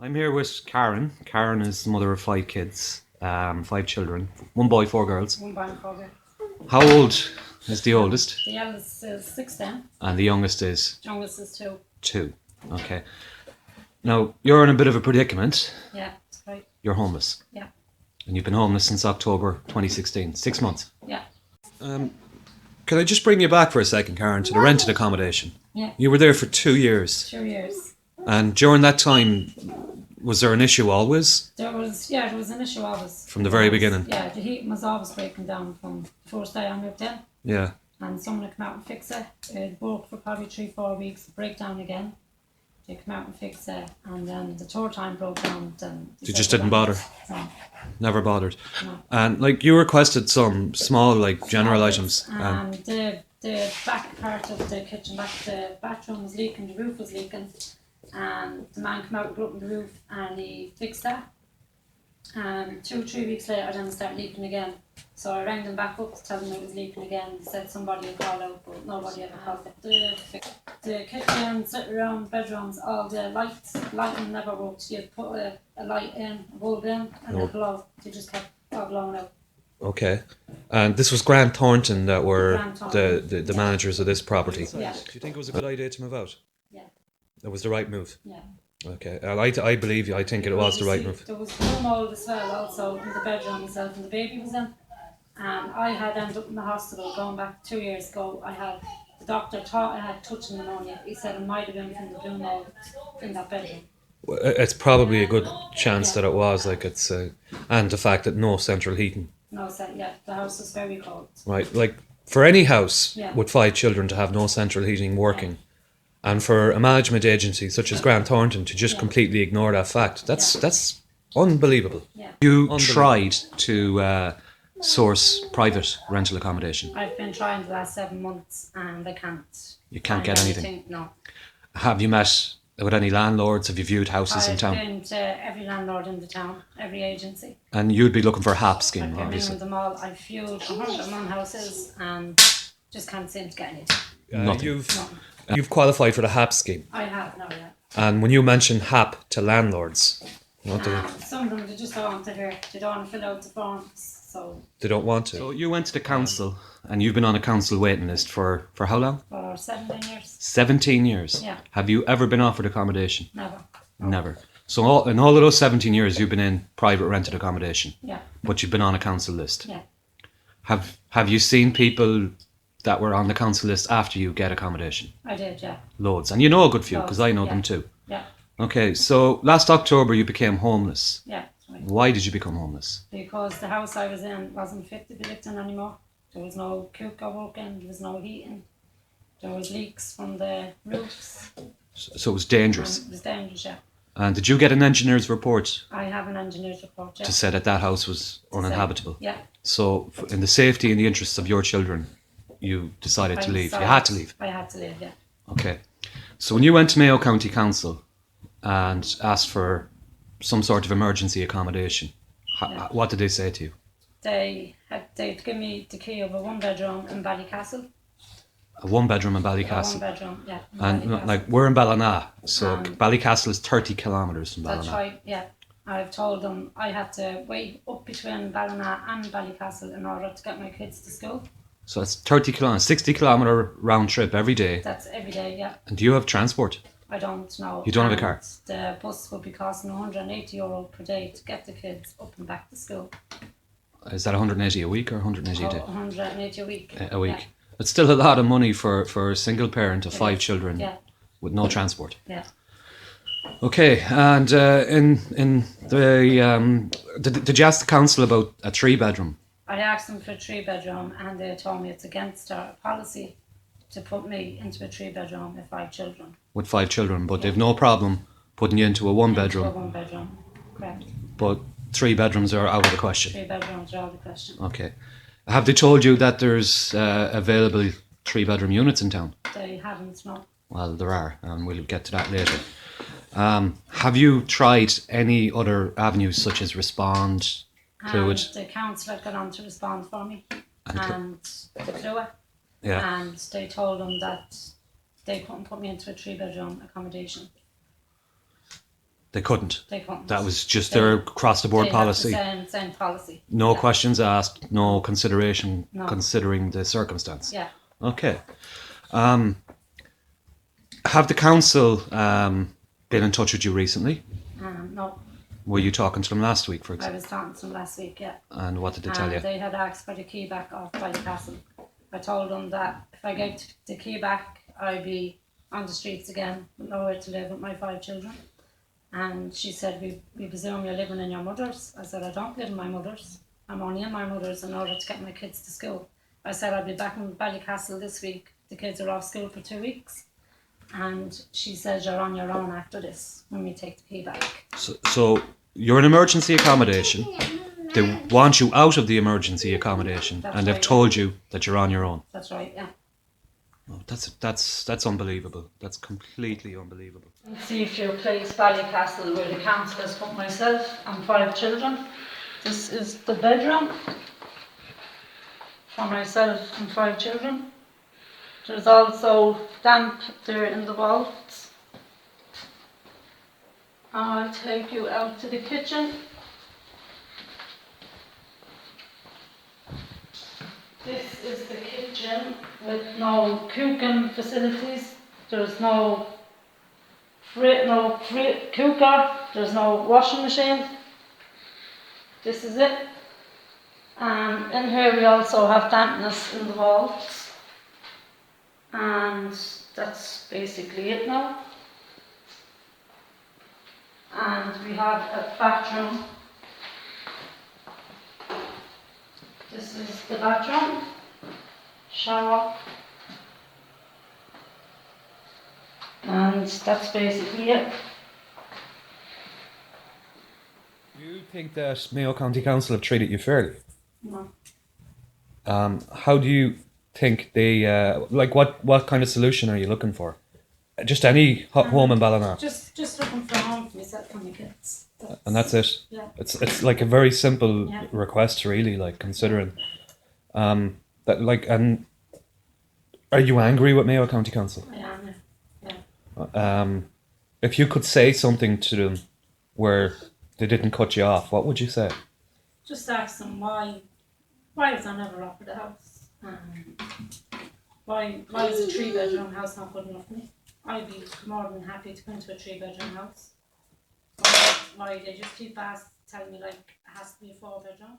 I'm here with Karen. Karen is the mother of 5 kids, 5 children, 1 boy, 4 girls. One boy and 4 girls. How old is the oldest? The eldest is 16. And the youngest is? Youngest is 2. 2. Okay. Now, you're in a bit of a predicament. Yeah, that's right. You're homeless. Yeah. And you've been homeless since October 2016, 6 months. Yeah. Can I just bring you back for a second, Karen, to the rented accommodation? Yeah. You were there for 2 years. 2 years. And during that time, was there an issue always? There was an issue always. From the very beginning? Yeah, the heating was always breaking down from the first day I moved in. Yeah. And someone would come out and fix it. It worked for probably 3-4 weeks, break down again. They come out and fix it, and then the third time broke down. Then you just didn't bother? No. Never bothered? No. And like you requested some small general items. And the back part of the kitchen, the bathroom was leaking, the roof was leaking. And the man came out and broke the roof and he fixed that. And 2-3 weeks later then it started leaking again. So I rang them back up to tell them it was leaking again. They said somebody would call out, but nobody ever called it. The kitchen, sitting around, bedrooms, all the lighting never worked. You'd put a light in, a bulb in, and it'd blow. They just kept all blowing out. Okay. And this was Grant Thornton that were the managers of this property. Yeah. Do you think it was a good idea to move out? Yeah. It was the right move? Yeah. Okay. I believe you. I think it was the right move. There was blue mould as well also in the bedroom itself and the baby was in. And I had ended up in the hospital going back 2 years ago. The doctor thought I had touch pneumonia. He said it might have been from the blue mould in that bedroom. Well, it's probably a good chance that it was. And the fact that no central heating. No, the house was very cold. Right. Like for any house Yeah. with 5 children to have no central heating working. And for a management agency such as Grant Thornton to just completely ignore that fact, that's unbelievable. Yeah. You tried to source private rental accommodation. I've been trying the last 7 months and I can't. You can't get anything? No. Have you met with any landlords? Have you viewed houses in town? I've been to every landlord in the town, every agency. And you'd be looking for a HAP scheme, I've been obviously. ringing them all. I've viewed 101 houses and just can't seem to get anything. Nothing. No. You've qualified for the HAP scheme. I have now, yeah. And when you mention HAP to landlords, some of them they just don't want to hear. They don't want to fill out the forms, so. They don't want to. So you went to the council, and you've been on a council waiting list for how long? For 17 years. 17 years. Yeah. Have you ever been offered accommodation? Never. Never. So in all of those 17 years, you've been in private rented accommodation. Yeah. But you've been on a council list. Yeah. Have you seen people that were on the council list after you get accommodation? I did, yeah. Loads. And you know a good few, because I know yeah. them too. Yeah. Okay, so last October you became homeless. Yeah. Right. Why did you become homeless? Because the house I was in wasn't fit to be lived in anymore. There was no cooker working, there was no heating. There was leaks from the roofs. So it was dangerous. It was dangerous, yeah. And did you get an engineer's report I have an engineer's report, yeah. to say that house was uninhabitable? Yeah. So in the safety and the interests of your children, you decided to leave. You had to leave. I had to leave, yeah. Okay. So when you went to Mayo County Council and asked for some sort of emergency accommodation, what did they say to you? They'd give me the key of a 1-bedroom in Ballycastle. A 1-bedroom in Ballycastle. A 1-bedroom, yeah. And like we're in Ballina, so Ballycastle is 30 kilometres from Ballina. That's right, yeah. I've told them I had to wait up between Ballina and Ballycastle in order to get my kids to school. So that's 30 kilometres, 60 kilometre round trip every day. That's every day, yeah. And do you have transport? I don't know. You don't have a car? The bus would be costing €180 per day to get the kids up and back to school. Is that 180 a week or 180 a day? 180 a week. A week. Yeah. It's still a lot of money for a single parent of 5 children with no transport. Yeah. Okay, and in the did you ask the council about a 3-bedroom? I asked them for a 3-bedroom and they told me it's against our policy to put me into a 3-bedroom with 5 children. With 5 children, but they've no problem putting you into a 1-bedroom. Into a 1-bedroom, correct. But 3 bedrooms are out of the question. 3 bedrooms are out of the question. Okay. Have they told you that there's available 3-bedroom units in town? They haven't, no. Well, there are, and we'll get to that later. Have you tried any other avenues such as Respond, Fluid? The council got on to Respond for me and the Fluid. Yeah. And they told them that they couldn't put me into a 3-bedroom accommodation. They couldn't. They couldn't. That was just their across-the-board policy. Same policy. No questions asked, no consideration No. considering the circumstance. Yeah. Okay. Have the council been in touch with you recently? No, Were you talking to them last week, for I example? was talking to them last week, yeah. And what did they tell you? They had asked for the key back off by the castle. I told them that if I gave the key back, I'd be on the streets again with nowhere to live with my 5 children. And she said, we presume you're living in your mother's. I said, I don't live in my mother's. I'm only in my mother's in order to get my kids to school. I said, I'll be back in Ballycastle this week. The kids are off school for 2 weeks. And she said, you're on your own after this when we take the key back. So you're in emergency accommodation. They want you out of the emergency accommodation, That's and they've right, told you that you're on your own. That's right, yeah. Oh, that's unbelievable. That's completely unbelievable. See if you place Ballycastle where the council has put myself and 5 children. This is the bedroom for myself and 5 children. There's also damp there in the walls. I'll take you out to the kitchen. This is the kitchen with no cooking facilities. There's no cooker, there's no washing machine. This is it. And in here we also have dampness in the walls. And that's basically it now. And we have a bathroom. This is the bathroom, shower. And that's basically it. Do you think that Mayo County Council have treated you fairly? No. How do you think they what kind of solution are you looking for? Just any home in Ballina, Just looking for a home for myself and my kids. and that's it. Yeah. It's like a very simple Yeah. request, really. Like considering, that like, and are you angry with Mayo County Council? I am, yeah. If you could say something to them where they didn't cut you off, what would you say? Just ask them why was I never offered a house? Why is a 3-bedroom house not good enough for me? I'd be more than happy to go into a 3-bedroom house. Why they just keep telling me like it has to be a 4-bedroom?